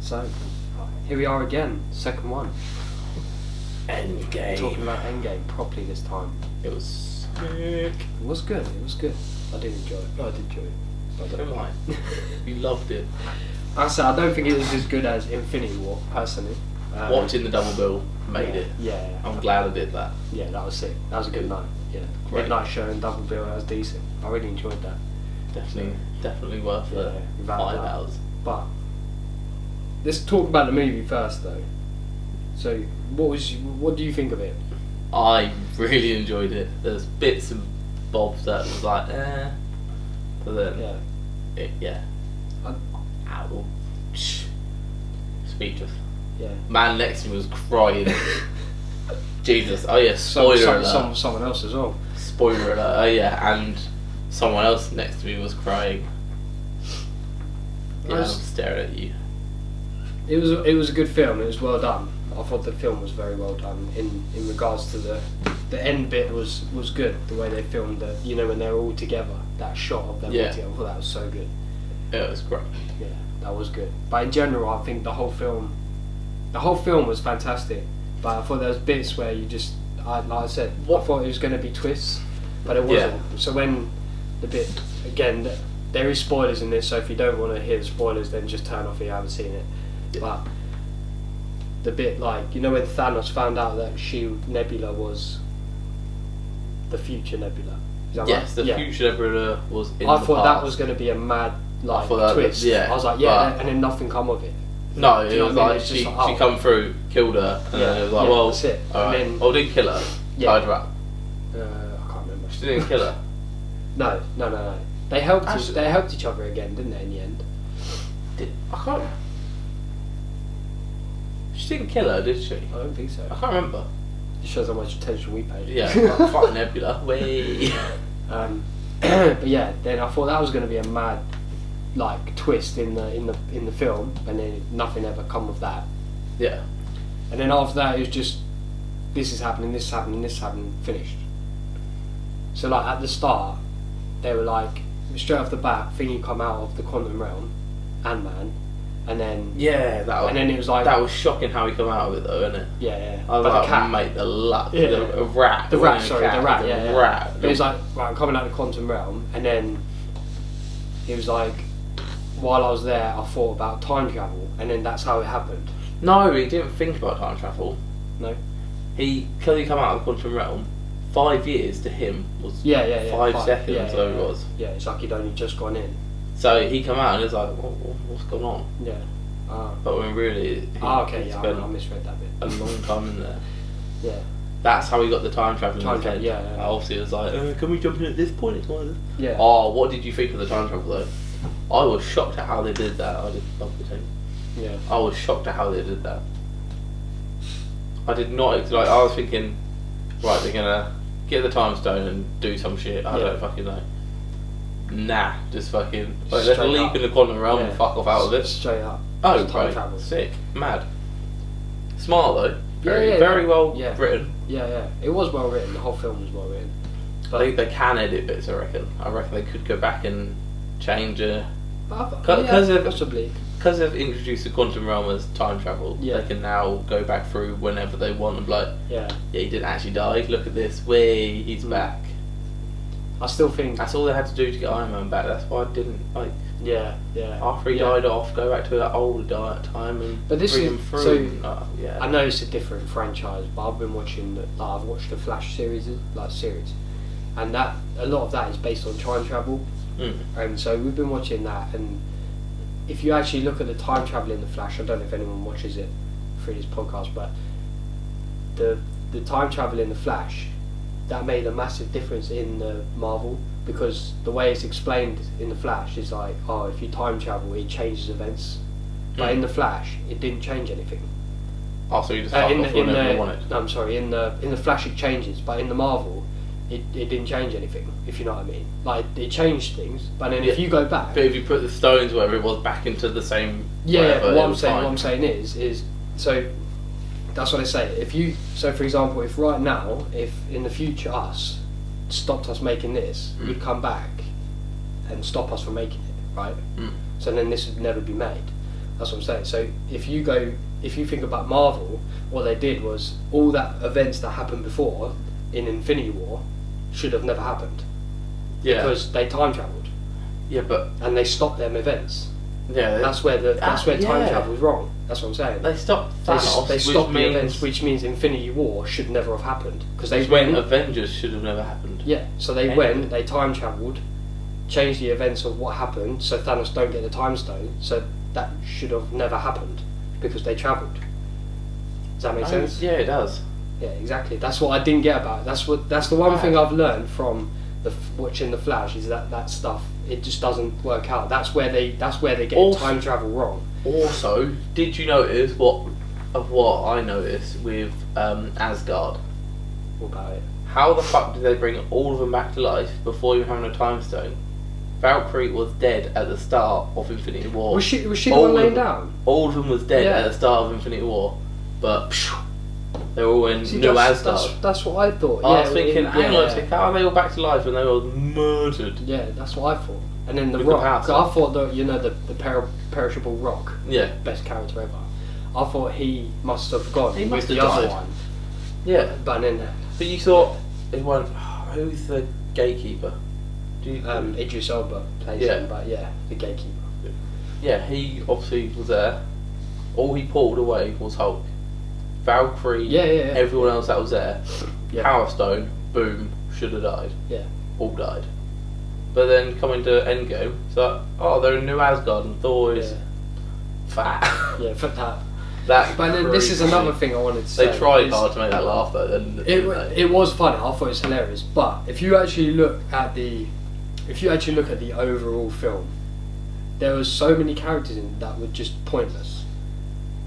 So, here we are again, second one. Endgame. Talking about Endgame properly this time. It was sick. It was good, I did enjoy it. I did enjoy it. So am I. You loved it. I said, I don't think it was as good as Infinity War, personally. Watching the double bill made it. Yeah. I'm glad I did that. Yeah, that was sick. That was a good night. Yeah. Great. Midnight show and double bill, that was decent. I really enjoyed that. Definitely worth the without 5 doubt. hours. But let's talk about the movie first, though. So, what do you think of it? I really enjoyed it. There's bits and bobs that was like, but then, speechless. Yeah. Man next to me was crying. Jesus. Oh yeah, spoiler alert. Someone else as well. Spoiler alert. Oh yeah, and someone else next to me was crying. Yeah, I'm staring at you. It was a good film. It was well done. I thought the film was very well done in regards to the end bit was good. The way they filmed it, when they're all together, that shot of them all together, I thought that was so good. Yeah, it was great. Yeah, that was good. But in general, I think the whole film was fantastic. But I thought there was bits where you just, like I said, I thought it was going to be twists, but it wasn't. Yeah. So when the bit, again, there is spoilers in this, so if you don't want to hear the spoilers, then just turn off if you haven't seen it. Yeah. But the bit like, when Thanos found out that Nebula was the future Nebula. Is that yes, right? the future Nebula was in I the thought past. that was going to be a mad twist. Yeah, I was like, and then nothing come of it. No, it was like it's she like, she come through, killed her, and then it was like, well, that's it. Alright. And then, didn't kill her. Tied her up. I can't remember. She didn't kill her. No. They helped each other again, didn't they? In the end. I can't. She didn't kill her, did she? I don't think so. I can't remember. It shows how much attention we paid. Yeah, fucking Nebula. Way. But yeah, then I thought that was going to be a mad twist in the film, and then nothing ever come of that. Yeah. And then after that, it was just this is happening, this is happening, this is happening, finished. So at the start, they were straight off the bat, thingy come out of the quantum realm, Ant-Man, and then and then it was that was shocking how he come out of it though, isn't it? Yeah. I was but like, the cat, mate, the luck, yeah. the rat, the rat, yeah. rat. But it was like, right, I'm coming out of the quantum realm, and then it was like, while I was there, I thought about time travel, and then that's how it happened. No, he didn't think about time travel. No. Because he come out of the quantum realm, 5 years to him was 5 seconds, so it was. Yeah, it's like he'd only just gone in. So he come out and it's like, what's going on? Yeah. But when really, I misread that bit. A long time in there. Yeah. That's how he got the time travel in his head. Yeah. Obviously, it was like, can we jump in at this point? Yeah. Oh, what did you think of the time travel though? I was shocked at how they did that. I did love the thing. Yeah. I was shocked at how they did that. I did not I was thinking, right, they're gonna get the time stone and do some shit. I don't fucking know. Nah, just fucking let's leap in the quantum realm and fuck off out of it. Straight up. Oh, time travel. Sick, mad, smart though. Very well written. Yeah. It was well written. The whole film was well written. But they can edit bits. I reckon they could go back and change it. Possibly. Because they've introduced the quantum realm as time travel, they can now go back through whenever they want and be like, he didn't actually die, look at this, he's back. I still think that's all they had to do to get Iron Man back. That's why I didn't after he died off, go back to that older time and bring him through. So, I know it's a different franchise, but I've been watching I've watched the Flash series, and that a lot of that is based on time travel. And so we've been watching that, and if you actually look at the time travel in the Flash, I don't know if anyone watches it through this podcast, but the time travel in the Flash, that made a massive difference in the Marvel, because the way it's explained in the Flash is like, if you time travel, it changes events, but in the Flash, it didn't change anything. So you just fuck off whenever you wanted. No, I'm sorry. In the Flash, it changes, but in the Marvel, it didn't change anything, if you know what I mean. It changed things, but then if you go back... But if you put the stones, wherever it was, back into the same... but what I'm saying is so that's what I say. So for example, if right now, if in the future us stopped us making this, you'd come back and stop us from making it, right? So then this would never be made. That's what I'm saying. So if you think about Marvel, what they did was all that events that happened before in Infinity War should have never happened. Yeah. Because they time travelled. Yeah, but and they stopped them events. Yeah. That's where time travel was wrong. That's what I'm saying. They stopped Thanos. They stopped the events, which means Infinity War should never have happened because they went. Avengers should have never happened. Yeah. So they went. They time travelled, changed the events of what happened, so Thanos don't get the time stone. So that should have never happened because they travelled. Does that make sense? Yeah, it does. Yeah, exactly. That's what I didn't get about it. That's the one thing I've learned from watching the Flash is that stuff, it just doesn't work out. That's where they get time travel wrong. Also, did you notice what I noticed with Asgard? What about it? How the fuck did they bring all of them back to life before even having a time stone? Valkyrie was dead at the start of Infinity War. Was she the one laying down? All of them was dead at the start of Infinity War, but they're all in New Asgard. That's what I thought. I was thinking, hang on a second, how are they all back to life when they were murdered? Yeah, that's what I thought. And then the With Rock, the I thought the perishable Rock, yeah, best character ever. I thought he must have gone He must with have the other died. one. Yeah, But then but you thought it went. Who's the gatekeeper? Idris Elba plays him, but yeah, the gatekeeper. Yeah, he obviously was there. All he pulled away was Hulk. Valkyrie, everyone else that was there, Power Stone, boom, should have died. Yeah. All died. But then coming to Endgame, it's like, oh, they're in New Asgard and Thor is fat. Yeah, for that. That's but then this is another thing I wanted to say. They tried hard to make that laugh though. It was funny. I thought it was hilarious. But if you actually look at the overall film, there was so many characters in that were just pointless.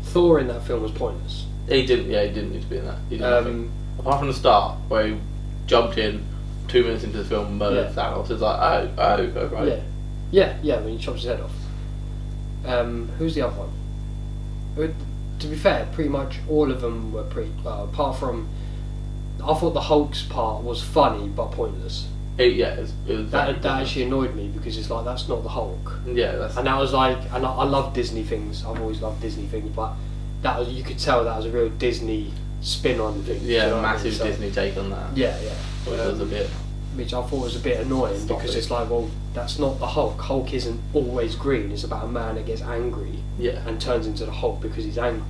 Thor in that film was pointless. He didn't need to be in that. He did nothing. Apart from the start, where he jumped in 2 minutes into the film and murdered Thanos. It's like, oh, right. Yeah, when he chops his head off. Who's the other one? To be fair, pretty much all of them were pretty. Apart from, I thought the Hulk's part was funny but pointless. It was that actually annoyed me because it's like that's not the Hulk. Yeah, and that was like, and I love Disney things. I've always loved Disney things, but that was, you could tell that was a real Disney spin on things. Yeah, you know massive so, Disney take on that. Yeah. Which was a bit. Which I thought was a bit annoying because it's like, well, that's not the Hulk. Hulk isn't always green. It's about a man that gets angry and turns into the Hulk because he's angry.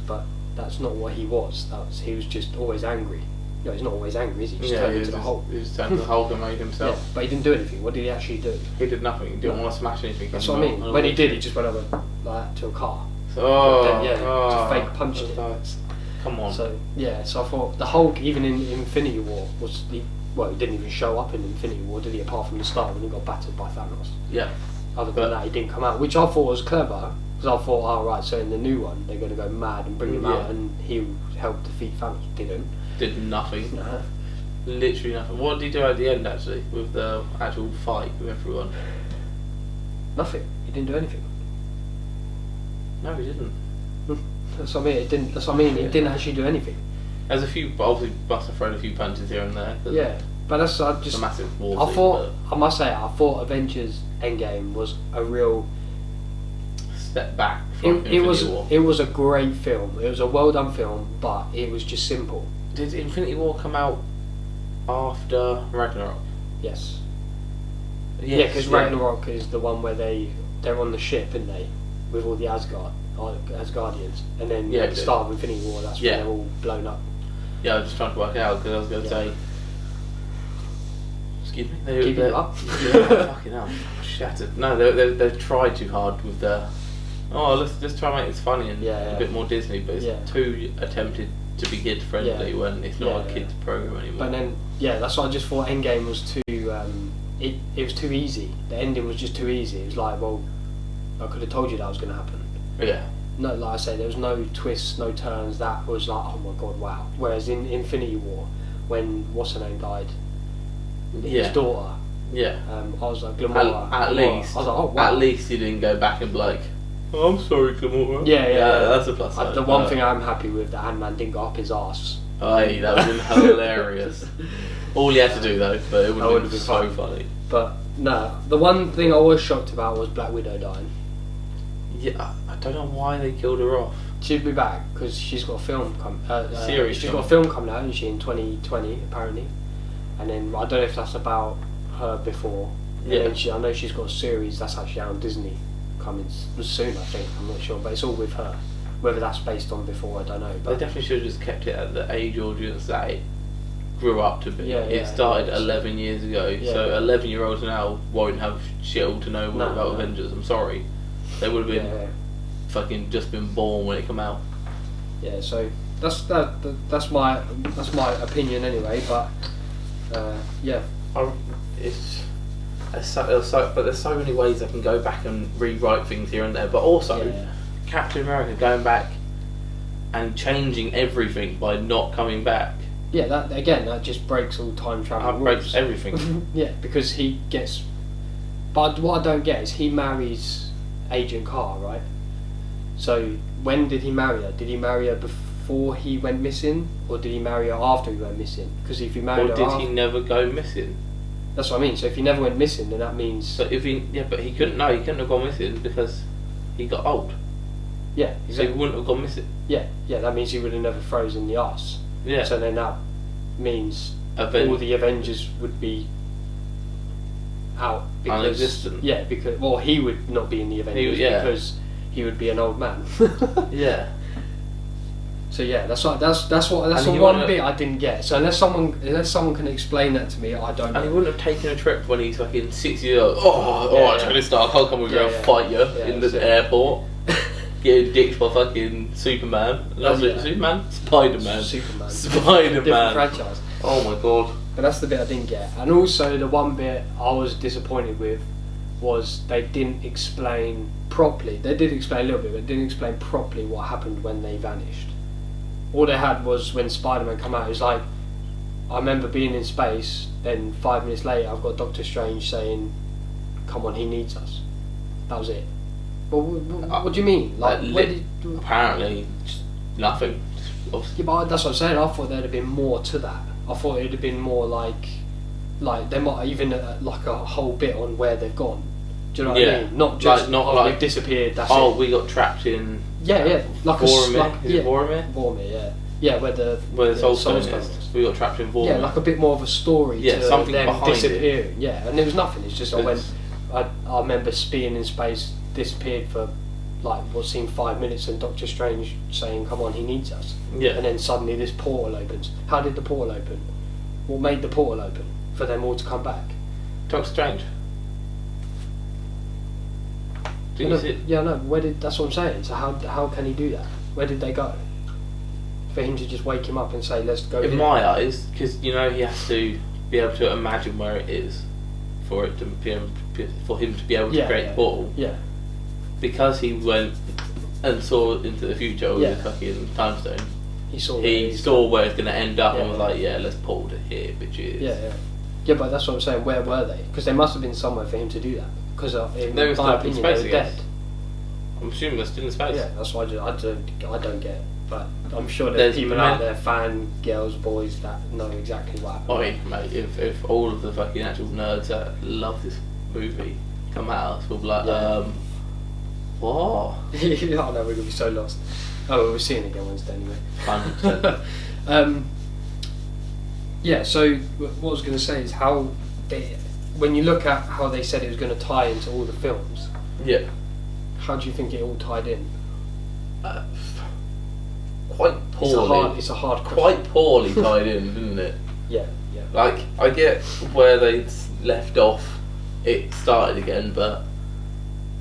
But that's not what he was. He was just always angry. No, he's not always angry, is he? He just turned into the Hulk. He just turned into the Hulk and made himself. Yeah, but he didn't do anything. What did he actually do? He did nothing. He didn't want to smash anything. That's what I mean. When he did, he just went over like that to a car. Just fake punched it. Come on. So I thought the Hulk, even in Infinity War, he didn't even show up in Infinity War, did he? Apart from the start when he got battered by Thanos. Yeah. Other than that, he didn't come out, which I thought was clever. Because I thought, so in the new one, they're going to go mad and bring him out, and he helped defeat Thanos. Didn't. Did nothing. No. Literally nothing. What did he do at the end, actually, with the actual fight with everyone? Nothing. He didn't do anything. No, he didn't. That's what I mean. He didn't actually do anything. There's a few, obviously, must have thrown a few punches here and there. Yeah, but that's just a massive war. I must say, I thought Avengers Endgame was a real step back from Infinity War. It was a great film. It was a well done film, but it was just simple. Did Infinity War come out after Ragnarok? Yes. Yeah, because Ragnarok is the one where they're on the ship, aren't they, with all the Asgardians, and then at the start of Infinity War, that's when they're all blown up. Yeah, I was just trying to work it out because I was going to say. Excuse me. Keep it up. Yeah, fucking hell, shattered. No, they've tried too hard with the. Oh, let's try and make this funny and a bit more Disney, but it's too attempted to be kid friendly when it's not a kids program anymore. But then, that's why I just thought Endgame was too. It was too easy. The ending was just too easy. It was like, well, I could have told you that was going to happen. Yeah. No, like I say, there was no twists, no turns. That was like, oh my god, wow. Whereas in Infinity War, when what's her name died, his daughter. Yeah. I was like, Gamora. At least. I was like, oh wow. At least you didn't go back and be like, oh, I'm sorry, Gamora. Yeah. That's a plus side. The one thing I'm happy with, that Ant-Man didn't go up his arse. Aye, that would have been hilarious. All he had to do though, but it would have been so funny. But no, the one thing I was shocked about was Black Widow dying. Yeah, I don't know why they killed her off. She'll be back because she's got a film Series. She's got a film coming out, isn't she, in 2020 apparently, and then I don't know if that's about her before. Yeah. And then I know she's got a series that's actually out on Disney coming soon. I think, I'm not sure, but it's all with her. Whether that's based on before, I don't know. But They definitely should have just kept it at the age audience that it grew up to be. Yeah, it started yeah. 11 years ago, Yeah. so 11-year-olds now won't have shit all to know No, about no. Avengers. I'm sorry, they would have been fucking just been born when it came out. Yeah, so that's my opinion anyway. But yeah, But there's so many ways I can go back and rewrite things here and there. But also, yeah. Captain America going back and changing everything by not coming back. Yeah, that just breaks all time travel rules. Breaks everything. Yeah, because he gets. But what I don't get is he marries Agent Carter, right? So when did he marry her? Did he marry her before he went missing, or did he marry her after he went missing? Because if he married Or her did after, he never go missing? that's what I mean. So if he never went missing, then that means But but he couldn't. No, he couldn't have gone missing because he got old. yeah, So exactly. he wouldn't have gone missing. Yeah, that means he would have never frozen the arse. Yeah. So then that means Aven- all the Avengers would be out because Non-existent. yeah, because he would not be in the Avengers because he would be an old man. Yeah. So yeah, that's the he one wouldn't bit I didn't get. So unless someone can explain that to me, I don't know. And he wouldn't have taken a trip when he's fucking 6 years old. Yeah. Tony Stark, I'll come with you and fight you in the airport. Getting dicked by fucking Superman. Superman? Spider-Man. Superman. Spider-Man. Different franchise. Oh my god. But that's the bit I didn't get. And also the one bit I was disappointed with was they didn't explain properly. They did explain a little bit, but didn't explain properly what happened when they vanished. All they had was when Spider-Man came out, it was like, I remember being in space, then 5 minutes later I've got Doctor Strange saying, come on, he needs us. That was it. But what do you mean? Like, apparently, just nothing. Yeah, but that's what I'm saying. I thought there'd have been more to that. I thought it'd have been more like they might even like a whole bit on where they've gone. Do you know what I mean? Not just they've disappeared. That's it. We got trapped in. Yeah, like Vormir. Is it Vormir? Vormir, yeah, where the Soul Stone is. We got trapped in Vormir. Yeah, like a bit more of a story. Yeah, to something them behind disappearing. it. Yeah, and there was nothing. It's just I remember being in space, disappeared for like what seemed 5 minutes, and Doctor Strange saying, "Come on, he needs us." Yeah. And then suddenly this portal opens. How did the portal open? What made the portal open for them all to come back? Doctor Strange. Did you see? Yeah, no. That's what I'm saying. So how can he do that? Where did they go? For him to just wake him up and say, "Let's go." In my eyes, because he has to be able to imagine where it is for him to be able to create the portal. Yeah. Because he went and saw into the future with the fucking time stone. He saw where it's going to end up and was like, "Yeah, let's portal to here, bitches." Yeah, but that's what I'm saying. Where were they? Because they must have been somewhere for him to do that. Because in they were still my up in opinion, space, they were dead. I'm assuming they're still in space. Yeah, that's why I don't get. But I'm sure there's people out there, fan girls, boys that know exactly what happened. Oi, mate, if all of the fucking actual nerds that love this movie come at us, we'll be like, what? I know, we're gonna be so lost. Oh, well, we're seeing it again Wednesday anyway. 100%. Yeah, so what I was going to say is how when you look at how they said it was going to tie into all the films, how do you think it all tied in? Quite poorly. It's a hard question. Quite poorly tied in, didn't it? Yeah. Like, I get where they left off, it started again, but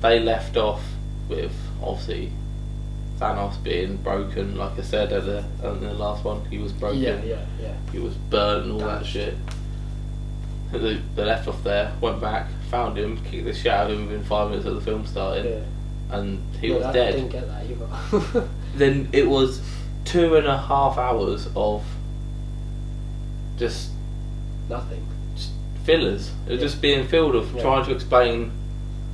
they left off with, obviously, Thanos being broken, like I said in the last one, he was broken. Yeah. He was burnt and all that shit. They left off there, went back, found him, kicked the shit out of him within 5 minutes of the film started, and he was dead. I didn't get that either. Then it was 2.5 hours of just nothing. Just fillers. It was just being filled with trying to explain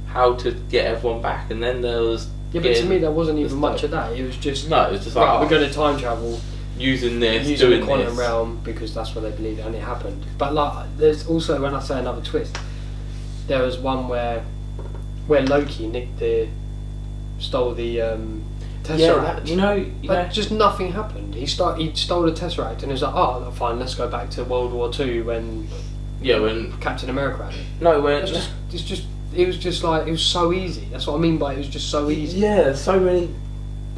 how to get everyone back, and then there was. Yeah, but to me there wasn't even much of that. It was just it was just like we're going to time travel using the quantum realm because that's what they believed, and it happened. But like, there's also, when I say another twist, there was one where Loki nicked the stole the Tesseract. Yeah, but just nothing happened. He stole the Tesseract and he was like, oh, fine, let's go back to World War II when Captain America had it. No, when it was just like, it was so easy. That's what I mean by it was just so easy. Yeah, so many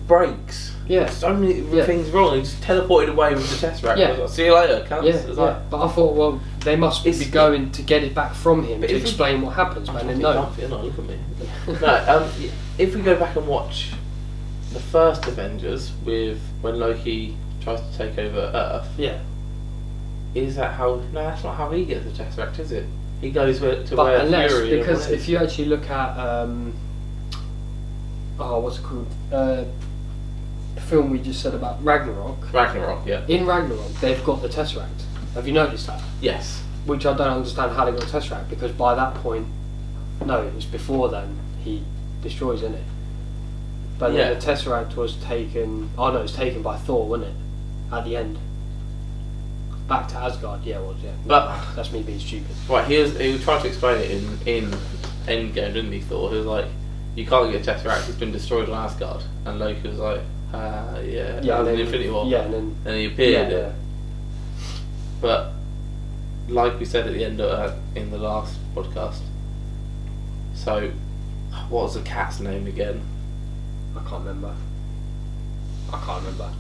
breaks. Yeah. So many things wrong. He just teleported away with the Tesseract. Yeah. I was like, see you later, cunts. Yeah, Like, but I thought, well, they must be going to get it back from him to explain what happens, man. And no. Look at me. No, if we go back and watch the first Avengers with when Loki tries to take over Earth. Yeah. Is that how? No, that's not how he gets the Tesseract, is it? He goes where unless, Fury. Because if you actually look at what's it called? The film we just said about Ragnarok. Ragnarok, yeah. In Ragnarok, they've got the Tesseract. Have you noticed that? Yes. Which I don't understand how they got the Tesseract, because by that point, no, it was before then, he destroys, isn't it? But then the Tesseract was taken. Oh no, it was taken by Thor, wasn't it? At the end. Back to Asgard, yeah, it was, yeah. But that's me being stupid. Right, he was trying to explain it in Endgame, didn't he? Thor, he was like, you can't get a Tesseract, it's been destroyed on Asgard, and Loki was like, yeah, and then Infinity War, yeah, and then he appeared. Yeah. But like we said at the end in the last podcast, so what was the cat's name again? I can't remember.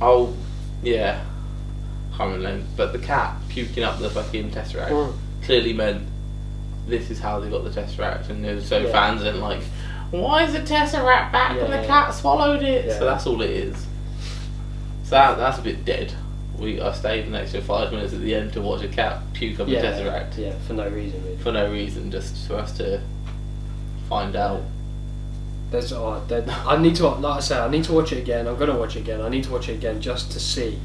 Oh, yeah. I can't remember the name. But the cat puking up the fucking Tesseract clearly meant this is how they got the Tesseract, and they were so fans and like, why is the Tesseract back and the cat swallowed it? Yeah. So that's all it is. So that's a bit dead. I stayed an extra 5 minutes at the end to watch a cat puke up the Tesseract. Yeah, for no reason really. For no reason, just for us to find out. I need to, like I said, I need to watch it again. I'm going to watch it again. I need to watch it again just to see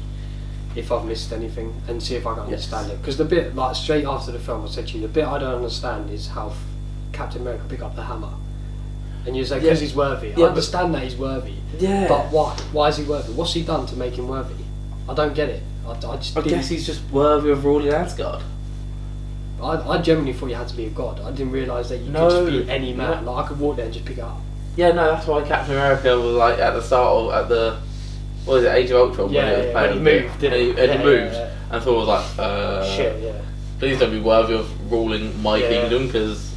if I've missed anything and see if I can understand it. Because the bit, like straight after the film, I said to you, the bit I don't understand is how Captain America picked up the hammer. And you say, because he's worthy. I understand that he's worthy. Yeah. But why? Why is he worthy? What's he done to make him worthy? I don't get it. I guess he's just worthy of ruling Asgard. I genuinely thought you had to be a god. I didn't realise that you could just be any man. Like I could walk there and just pick it up. Yeah, no, that's why Captain America was like at the start of Age of Ultron when he was playing he moved, and he moved, and Thor was like, shit, yeah. Please don't be worthy of ruling my kingdom, because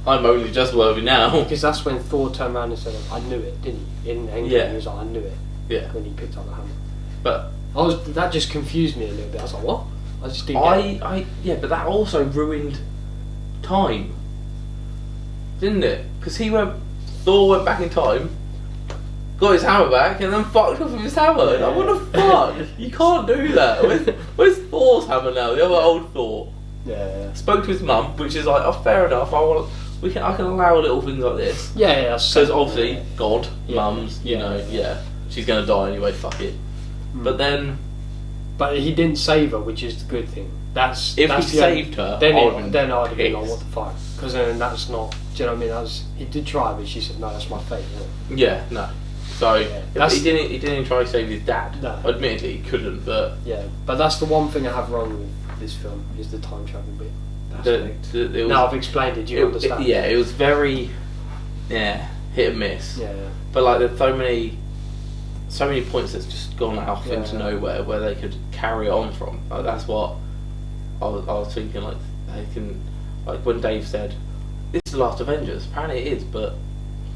I'm only just worthy now. Because that's when Thor turned around and said, I knew it, didn't he? In Endgame, he was like, I knew it. Yeah. When he picked up the hammer. But that just confused me a little bit. I was like, what? I just didn't get it. But that also ruined time, didn't it? Because Thor went back in time, got his hammer back, and then fucked off with his hammer. Yeah. Like, what the fuck? You can't do that. Where's Thor's hammer now? The other old Thor. Yeah. Spoke to his mum, which is like, oh, fair enough. I can allow little things like this. Yeah. Because obviously, God, mums, she's gonna die anyway. Fuck it. But then. But he didn't save her, which is the good thing. If he saved her, then I'd have been like, what the fuck? Because then that's not. Do you know what I mean? He did try, but she said, no, that's my fate. Yeah, no. So he didn't try to save his dad. No. Admittedly, he couldn't. But but that's the one thing I have wrong with this film is the time travel bit. Now I've explained it. Do you understand? It was very hit and miss. Yeah. But like there's so many points that's just gone off into nowhere where they could carry on from. Like, that's what I was thinking. Like they can, like when Dave said, "This is the last Avengers." Apparently it is, but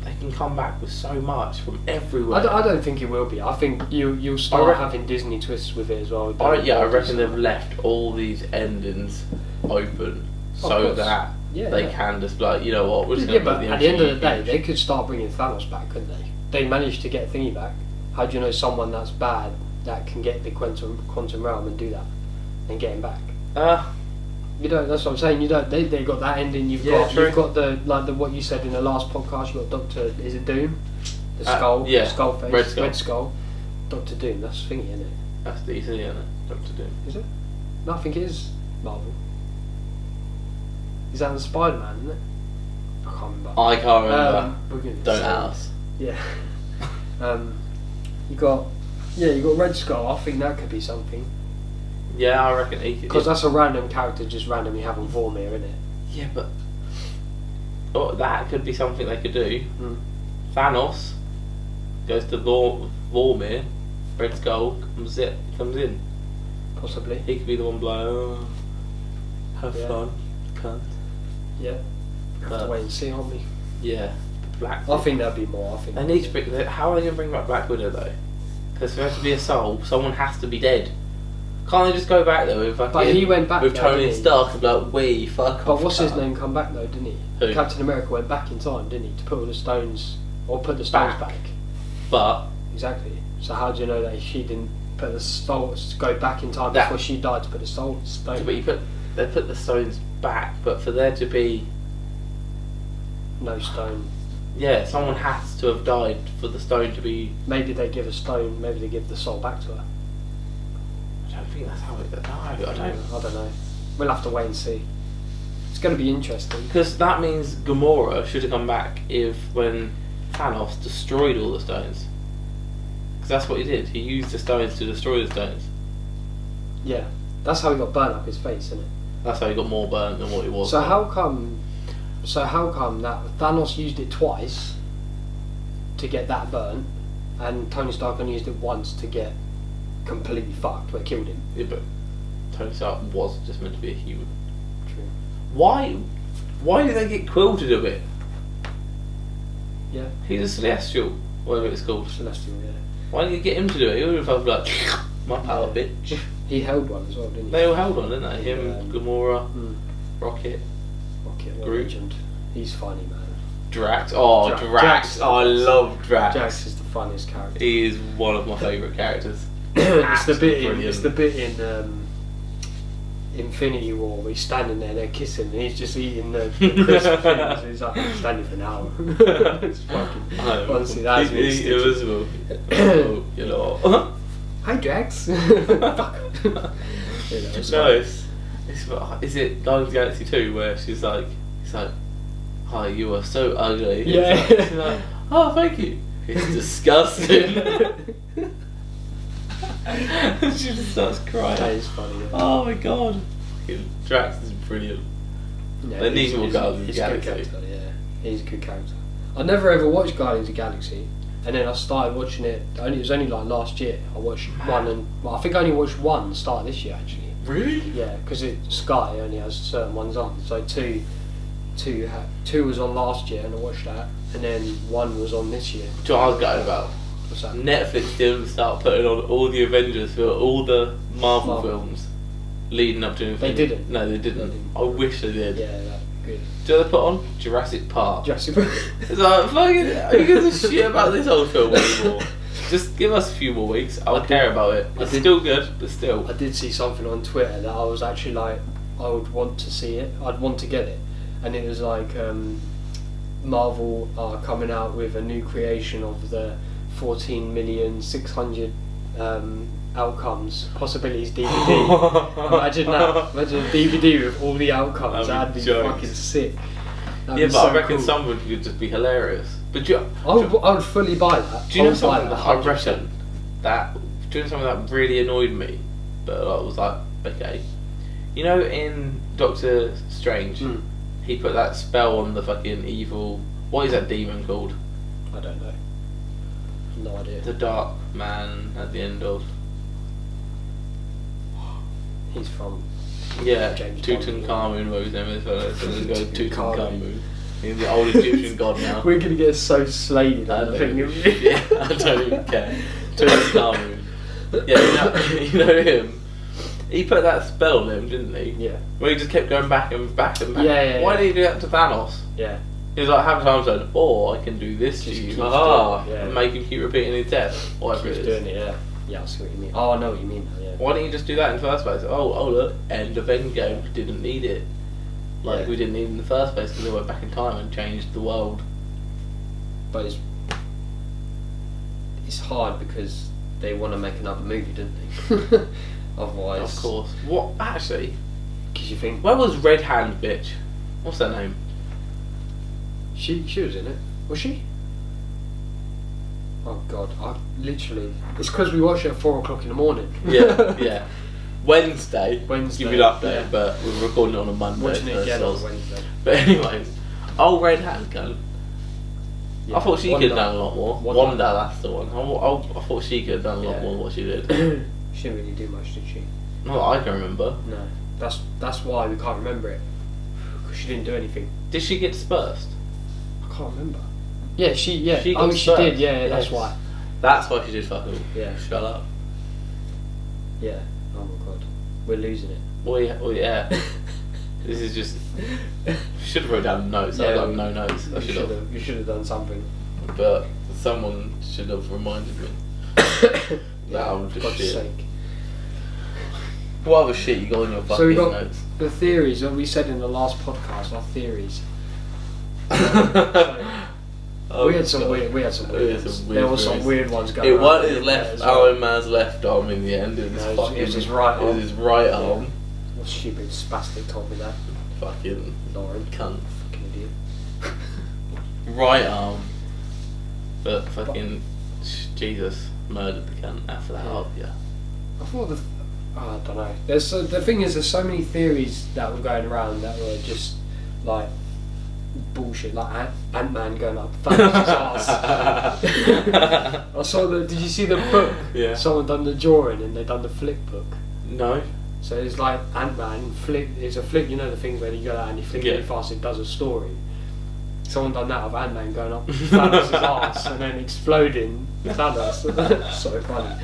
they can come back with so much from everywhere. I don't think it will be. I think you'll start having Disney twists with it as well. I reckon they've left all these endings open so that they can just be like, you know what, we're just going to but at the end of the day, they could start bringing Thanos back, couldn't they? They managed to get Thingy back. How do you know someone that's bad that can get the quantum realm and do that and get him back? You don't. That's what I'm saying. You don't. They got that ending. You've got the what you said in the last podcast. You got Doctor. Is it Doom? The skull. Skull face. Red skull. Doctor Doom. That's Thingy, isn't it? That's DC, isn't it? Doctor Doom. Is it? No, I think it is Marvel. Is that the Spider-Man, isn't it? I can't remember. I can't remember. Don't ask. Yeah. You got Red Skull. I think that could be something. Yeah, I reckon he could. Because that's a random character just randomly having Vormir, isn't it? Yeah, but that could be something they could do. Thanos goes to Vormir, Red Skull comes in. Possibly. He could be the one blowing. Have fun, cunt. Yeah. Have to wait and see, aren't we? Yeah. Black. I think there'll be more. They need to bring. How are they going to bring back Black Widow though? Because there has to be a soul. Someone has to be dead. Can't they just go back there with But he went back with though, Tony Stark and be like, "We fuck off." But what's his name come back though, didn't he? Who? Captain America went back in time, didn't he, to put all the stones put the stones back. But exactly. So how do you know that she didn't put the stones go back in time before she died to put the stones? But they put the stones back, but for there to be no stone. Yeah, someone has to have died for the stone to be. Maybe they give a stone. Maybe they give the soul back to her. I don't think that's how it. No, I don't know. We'll have to wait and see. It's going to be interesting. Because that means Gamora should have come back when Thanos destroyed all the stones. Because that's what he did. He used the stones to destroy the stones. Yeah, that's how he got burnt up his face, isn't it? That's how he got more burnt than what he was. So how come that Thanos used it twice to get that burnt, and Tony Stark only used it once to get completely fucked, where it killed him? Yeah, but Tony Stark was just meant to be a human. True. Why did they get quilted a bit? Yeah. He's a Celestial, whatever it's called. Celestial, yeah. Why didn't you get him to do it? He would have like, my power, bitch. He held one as well, didn't he? They all held one, didn't they? Him, Gamora, Rocket, Groot. Legend. He's funny, man. Drax. Oh, Drax. Oh, I love Drax. Drax is the funniest character. He is one of my favourite characters. It's the bit in Infinity War where he's standing there, they're kissing, and he's just eating the crisp things. He's like, I'm standing for an hour. It's fucking. Honestly, that's me. Oh, you know. Hi, Drax. Fuck. Is it Guardians of the Galaxy 2 where she's like, "Hi, you are so ugly." Yeah. She's like, "Oh, thank you." It's disgusting. She just starts crying. That is funny. Yeah. Oh my god. Drax is brilliant. Yeah, they need more Guardians of the Galaxy. Yeah, he's a good character. I never ever watched Guardians of the Galaxy, and then I started watching it. It was only like last year. I watched one, I think I only watched one start this year actually. Really? Yeah, because Sky only has certain ones on. So two was on last year, and I watched that, and then one was on this year. Do you know what I was gutted about? What's that? Netflix didn't start putting on all the Avengers for all the Marvel films leading up to Infinity. They didn't. No, they didn't. I wish they did. Yeah, that's good. Do you know they put on Jurassic Park? Jurassic Park. It's like, fucking, who gives a shit about this old film anymore? Just give us a few more weeks. I'll care about it. It's still good, but still. I did see something on Twitter that I was actually like, I would want to see it. I'd want to get it, and it was like Marvel are coming out with a new creation of the 14,600,000 outcomes possibilities DVD. Imagine that. Imagine a DVD with all the outcomes. That'd be fucking sick. But I reckon some would just be hilarious. But I would fully buy that. Do you know something that I reckon that doing something that really annoyed me, but I was like, okay. You know, in Doctor Strange, he put that spell on the fucking evil. What is that demon called? I don't know. No idea. The Dark Man at the end of. He's from. Yeah, Tutankhamun, whatever his name is. Tutankhamun. He's the old Egyptian god now. We're gonna get so slated. I don't even care. Tutankhamun. Yeah, you know him. He put that spell on him, didn't he? Yeah. Where he just kept going back and back and back. Yeah. Why did he do that to Thanos? Yeah. He was like, half the time saying, "Oh, I can do this to you." And make him keep repeating his death. Whatever it is. Doing it, yeah. Yeah, I see what you mean. Oh, I know what you mean now, yeah. Why didn't you just do that in the first place? Oh look, end of Endgame. Didn't need it. We didn't need it in the first place because they went back in time and changed the world. But it's hard because they want to make another movie, don't they? Otherwise... Of course. What, actually? Because you think... Where was Red Hand, bitch? What's her name? She was in it. Was she? Oh god, literally... It's because we watched it at 4 o'clock in the morning. Yeah. Wednesday. Give you an update, but we're recording it on a Monday. Watching it again on Wednesday. But anyways, old Red Hand gun. Yeah. I thought she could have done a lot more. Wanda, that's the one. I thought she could have done a lot more than what she did. She didn't really do much, did she? Not that I can remember. No. That's why we can't remember it. Because she didn't do anything. Did she get dispersed? I can't remember. Yeah, she did. Yeah, that's why. That's why she did fuck all. Yeah. Shut up. Yeah. Oh my god. We're losing it. Well, yeah. This is just. Should have wrote down notes. I've got no notes. I should have. You should have done something. But someone should have reminded me. That was just God's shit. sake. What other shit you got on your fucking So we got notes? the theories that we said in the last podcast. Our theories. We had some weird ones. There were some weird ones going on. It wasn't his left Iron Man's left arm in the end. It was his right arm. It was his right arm. What stupid spastic told me that? Fucking Lauren. cunt. Fucking idiot. Right arm. But fucking Jesus murdered the cunt after that. Oh, yeah. I thought I don't know. The thing is, there's so many theories that were going around that were just like bullshit, like Ant-Man going up Thanos' ass. I saw did you see the book? Yeah. Someone done the drawing and they done the flick book. No. So it's like Ant-Man flick. It's a flick. You know the thing where you go out and you flick really fast. It does a story. Someone done that of Ant-Man going up Thanos' ass and then exploding Thanos. So funny.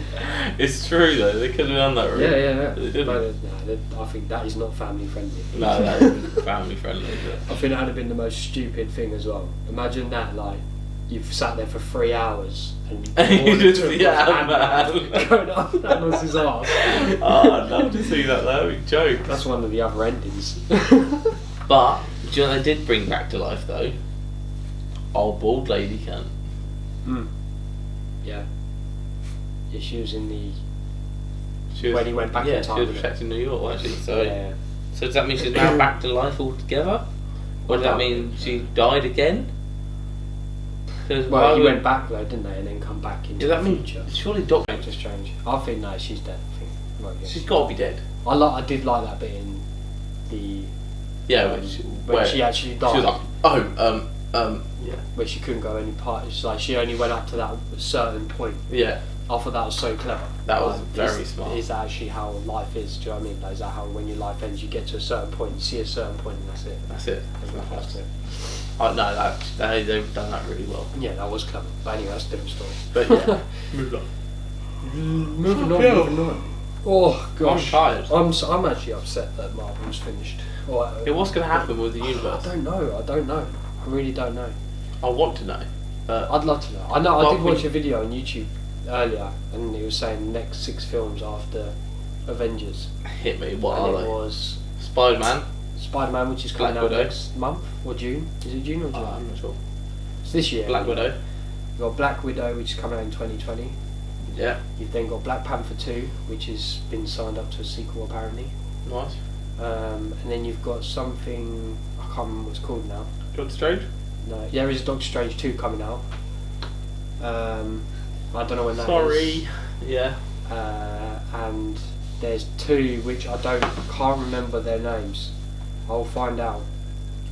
It's true though. They could have done that. Really. Yeah. They didn't. I think that is not family friendly. No, that isn't family friendly. I think that would have been the most stupid thing as well. Imagine that, like, you've sat there for 3 hours and you just see Ant-Man going up Thanos' ass. Oh, I'd love to see that. That would be a joke. That's one of the other endings. But do you know what they did bring back to life though? Old bald lady can. Yeah. Yeah, she was in the. When he went back in time. Yeah, she was protecting New York, wasn't she? So, yeah. So does that mean she's now back to life altogether? Or does that mean she died again? Well, he went back though, didn't they? And then come back into the future. Surely Doctor Strange. I think no, she's dead. I think. She's got to be dead. I did like that bit in the. Yeah, when she actually died. She was like, yeah. Where she couldn't go any part. It's like she only went up to that certain point. Yeah. I thought that was so clever. That was very smart. Is that actually how life is? Do you know what I mean? Like, is that how when your life ends, you get to a certain point, you see a certain point, and that's it? That's it. That's it. Oh no, they've done that really well. Yeah, that was clever. But anyway, that's a different story. But yeah, moving on. Oh gosh, I'm tired. I'm actually upset that Marvel's finished. What's going to happen with the universe? I don't know. I really don't know. I want to know. I'd love to know. I did watch a video on YouTube earlier, and it was saying the next 6 films after Avengers. Hit me. What are they? It was Spider-Man, which is coming out next month or June. Is it June or July? I'm not sure. It's this year. Black Widow. You've got Black Widow, which is coming out in 2020. Yeah. You've then got Black Panther 2, which has been signed up to a sequel apparently. Nice. And then you've got something, I can't remember what it's called now. Doctor Strange? No, yeah, there is Doctor Strange 2 coming out. I don't know when that is. Sorry. Yeah. And there's 2 which I can't remember their names. I'll find out.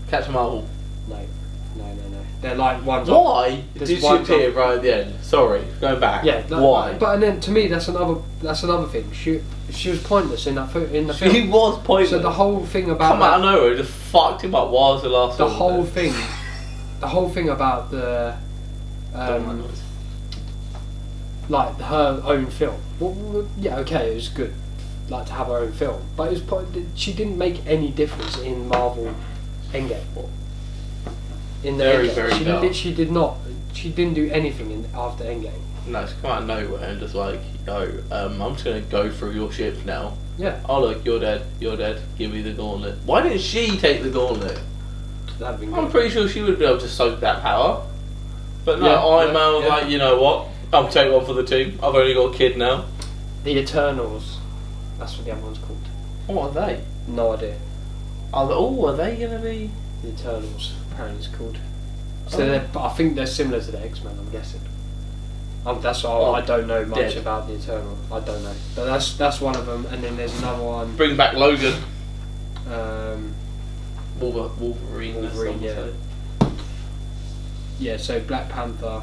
Captain Marvel. No. They're like ones. Why did she appear right at the end? Sorry, going back. Yeah. Why? But and then to me, that's another thing. She was pointless in the film. She was pointless. So the whole thing about come out of nowhere, just fucked him up. Why was the last? The whole thing about the. Like her own film. Well, yeah, okay, it was good, like to have her own film, but it was she didn't make any difference in Marvel Endgame. In the Endgame. She literally did not. She didn't do anything after Endgame. No, she come out of nowhere and just like, I'm just gonna go through your ships now. Yeah. Oh look, you're dead. Give me the gauntlet. Why didn't she take the gauntlet? That'd been good. I'm pretty sure she would be able to soak that power. But no, Iron Man was like, you know what? I'll take one for the team. I've only got a kid now. The Eternals. That's what the other one's called. What are they? No idea. Are they going to be? The Eternals, apparently it's called. So I think they're similar to the X-Men, I'm guessing. That's why I don't know much about the Eternal. I don't know. But that's one of them, and then there's another one. Bring back Logan. Wolverine, Wolverine, yeah. Yeah, so Black Panther.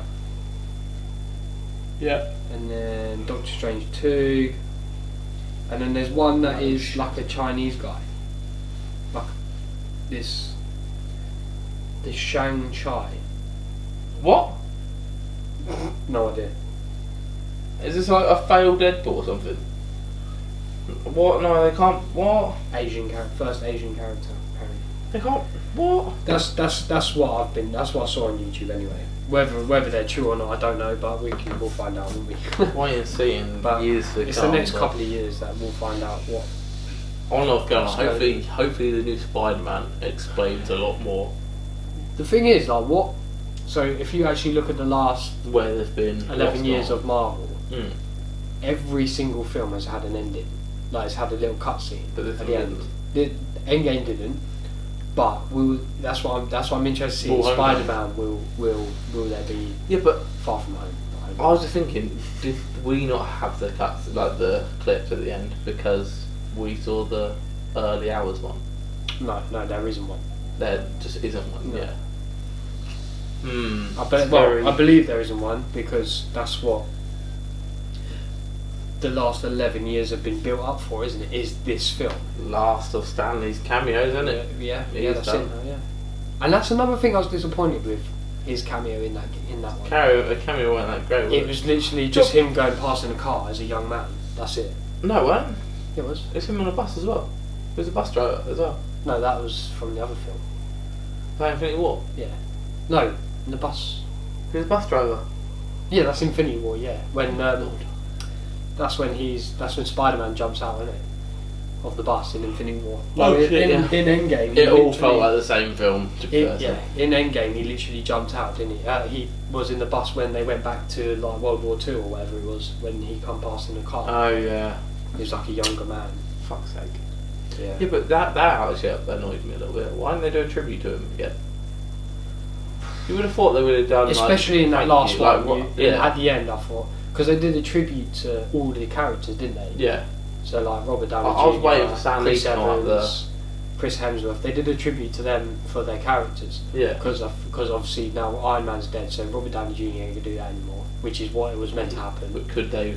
Yeah. And then Doctor Strange 2. And then there's one that is like a Chinese guy. Like this Shang-Chi. What? No idea. Is this like a failed Deadpool or something? What? No, they can't. What? First Asian character, apparently. They can't. What? That's what that's what I saw on YouTube anyway. Whether they're true or not, I don't know, but we'll find out, won't we? Why are you seeing But years to it's come, the next couple of years that we'll find out what. I don't know what's going on. Hopefully the new Spider-Man explains a lot more. The thing is, like, what? So if you actually look at the last Where there's been 11 years of Marvel, Mm. every single film has had an ending. Like, it's had a little cutscene But this at the one end. The Endgame didn't, but that's what I'm interested to see. Well, Spider-Man will there be Yeah, but Far From Home? I was just thinking, did we not have the cuts, like the clips at the end because we saw the early hours one? No, there isn't one. There just isn't one. No. Yeah. I believe there isn't one because that's what the last 11 years have been built up for, isn't it? Is this film? Last of Stanley's cameos, isn't it? Yeah, He's that's done. it now, yeah. And that's another thing I was disappointed with, his cameo in that one. A cameo weren't that great. It was literally just him going past in a car as a young man. That's it. No, it weren't. It was. It's him on a bus as well. He was a bus driver as well. No, that was from the other film. That Infinity War. Yeah. No, in the bus. He was a bus driver. Yeah, that's Infinity War. Yeah, when that's when Spider-Man jumps out, isn't it, of the bus in Infinity War. Oh, in Endgame, It all felt like the same film. Yeah, in Endgame he literally jumped out, didn't he? He was in the bus when they went back to like World War II or whatever it was, when he come past in a car. Oh yeah. He was like a younger man. Fuck's sake. Yeah. Yeah, but that actually annoyed me a little bit. Why didn't they do a tribute to him again? You would have thought they would have done, especially in that last one. Yeah. At the end, I thought, because they did a tribute to all the characters, didn't they? Yeah. So like Robert Downey Jr., I was waiting for Stan Lee Chris to come up Evans, Chris Hemsworth. They did a tribute to them for their characters. Yeah. Because obviously now Iron Man's dead, so Robert Downey Jr. ain't gonna do that anymore, which is what it was meant to happen. But could they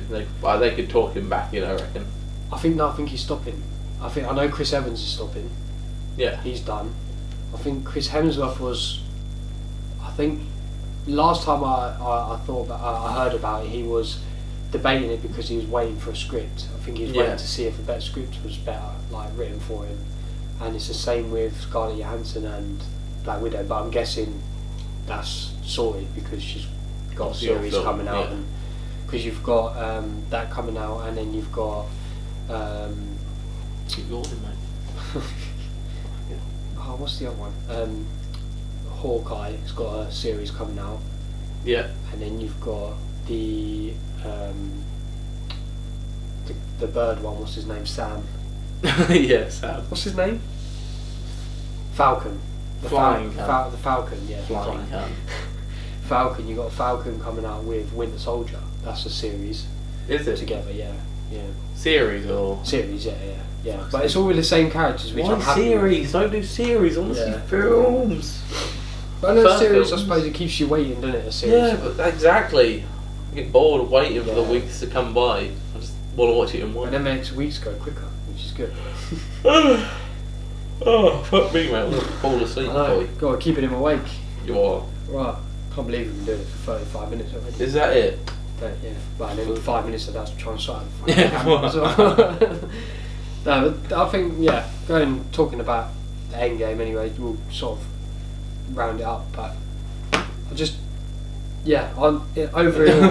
could talk him back in, I reckon. I think he's stopping. I know Chris Evans is stopping. Yeah. He's done. I think Chris Hemsworth was. I think last time I heard about it, he was debating it because he was waiting for a script. I think he was waiting to see if a better script was better, like written for him. And it's the same with Scarlett Johansson and Black Widow. But I'm guessing that's sorted because she's got a series coming out, and because you've got that coming out, and then you've got. Keep yawning, mate. Oh, what's the other one? Hawkeye's got a series coming out. Yeah. And then you've got the bird one. What's his name? Sam. Yeah, Sam. What's his name? Falcon. The Flying the Falcon. Yeah. Flying Can. Falcon. You got Falcon coming out with Winter Soldier. That's a series. Is it together? Yeah. Series or series? Yeah. But it's all with the same characters, which I'm happy series? with. Don't do series. I want to see films. But in a series, I suppose it keeps you waiting, doesn't it? A series. Yeah, but exactly. I get bored of waiting for the weeks to come by. I just want to watch it in one. And then makes weeks go quicker, which is good. Oh, fuck me, mate. I'm going to fall asleep. I know. God, keeping him awake. You are. Right. Can't believe we've been doing it for 35 minutes already. Is that it? Yeah. Well, and then 5 minutes of that's trying to sort out. Yeah. No, but I think, talking about the Endgame anyway, we'll sort of round it up, but I just, overall,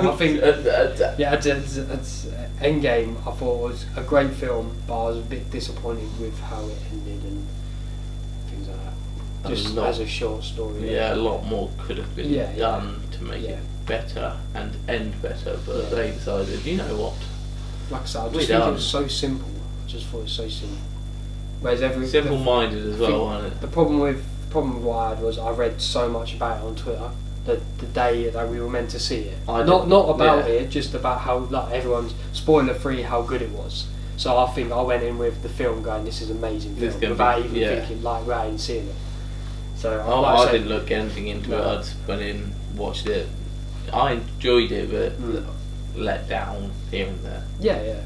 I think, it's Endgame, I thought was a great film, but I was a bit disappointed with how it ended and things like that. Just as a short story. Yeah, a lot more could have been done to make it better and end better, but they decided, you know what? Like I said, I just think it was so simple. I just thought it was so simple. Whereas simple-minded as well, wasn't it? The problem with what I had was I read so much about it on Twitter the day that we were meant to see it. Not about it, just about how like everyone's spoiler free how good it was. So I think I went in with the film going, this is an amazing film, without even thinking without even seeing it. So I didn't look anything into it. I just went in, watched it. I enjoyed it, but let down here and there. Yeah.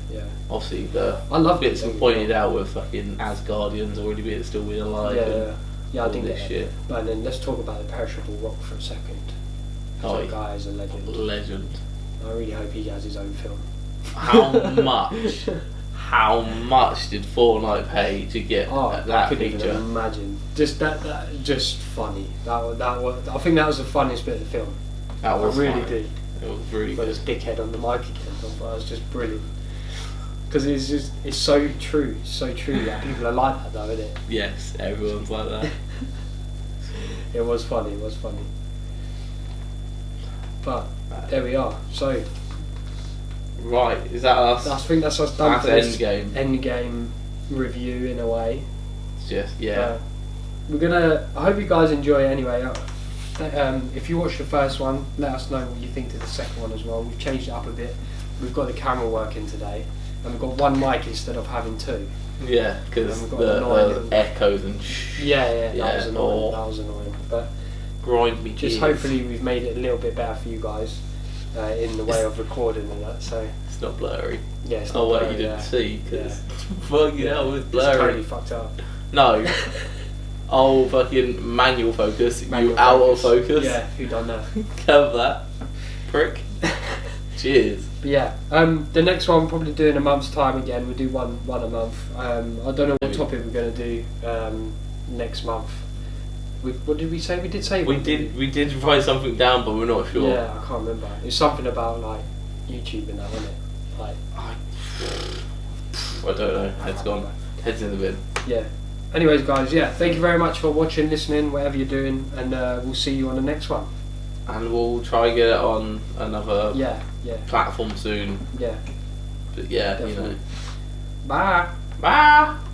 Obviously, I love bits pointed out with fucking Asgardians already being still being alive. Yeah, I think this shit. But then let's talk about the perishable rock for a second. That guy is a legend. Legend. I really hope he has his own film. How much? How much did Fortnite pay to get that I couldn't picture? even imagine. Just that, just funny. That was. I think that was the funniest bit of the film. That was I really funny. did. It was really Got good. his dickhead on the mic again. I thought that was just brilliant. Because it's so true. It's so true that people are like that, though, isn't it? Yes, everyone's like that. It was funny. But there we are. So. Right, is that us? I think that's us done That's for this Endgame. Endgame review in a way. It's just, yeah. I hope you guys enjoy it anyway. If you watched the first one, let us know what you think of the second one as well. We've changed it up a bit. We've got the camera working today, and we've got one mic instead of having two. Yeah, because And we've got the echoes and Yeah, that was annoying. That was annoying. But grind me just gears. hopefully we've made it a little bit better for you guys in the way of recording and that. So it's not blurry. yeah, It's not what you didn't see, because fucking hell, it's It's blurry. totally fucked up. No. Oh, fucking manual focus. Manual you out of focus. Yeah, who done that? Cover that. Prick. Cheers. But yeah, the next one we'll probably do in a month's time again. We'll do one a month. I don't know what topic we're going to do next month. What did we say? We did say We did write something down, but we're not sure. Yeah, I can't remember. It's something about like YouTube and that, wasn't it? Like I don't know. Head's gone. Head's in the bin. Yeah. Anyways, guys, thank you very much for watching, listening, whatever you're doing, and we'll see you on the next one. And we'll try and get it on another platform soon. Yeah. But yeah, Definitely. you know. Bye. Bye.